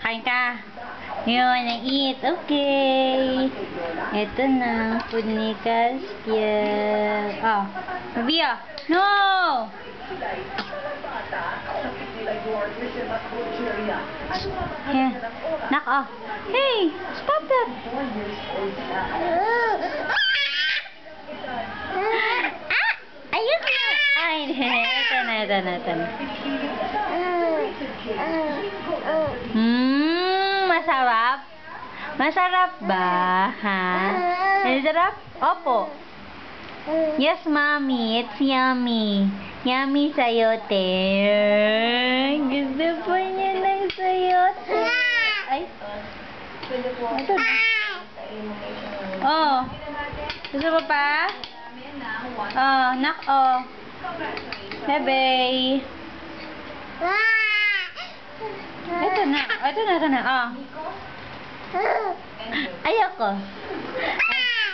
Kain ka. You wanna eat? Okay. Ito na. Food ni Caspian. Oh. Mabia. No! Here. Knock off. Hey! Stop that! Ayun na! Ay, ito na. Masarap? Masarap ba? Ha? Masarap? Opo. Yes, mommy. It's yummy. Yummy sayote. Gusto po niya ng sayote. Ay. Ito na. Oh. Gusto mo pa? Oh, nak. Oh. Bebe. Ito na. Ito na. Oh. Ayoko.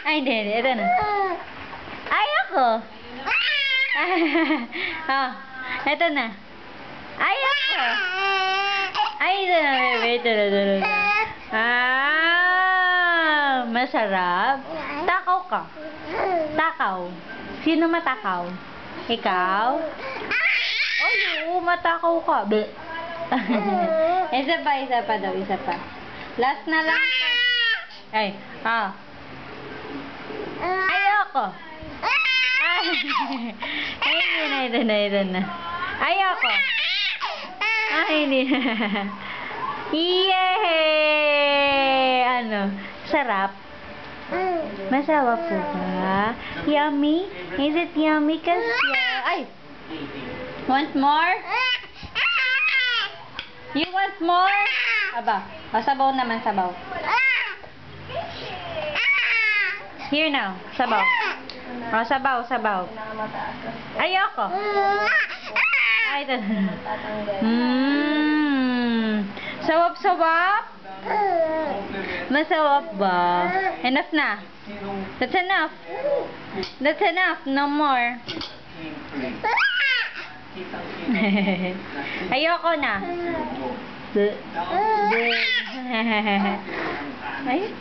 Ay, hindi. Ito na. Ayoko. Oh. Ito na. Ayoko. Ay, ito na, bebe. Ito na. Ah, masarap. Takaw ka. Takaw. Sino matakaw? Ikaw? Oh, matakaw ka. Be. Isa pa daw. Last na lang. Ay, ayoko. Ay, ito na. Ayoko. Ay, hindi. Yay! Ano? Sarap? Masarap po ba? Yummy? Is it yummy? Kasi, ay! Want more? You want more? Aba, sabaw naman, sabaw. Here now, sabaw. Sabaw. Ayoko. Ay, ito. Sawap? Masawap ba? Enough na. That's enough. No more. Ayoko na. Ay.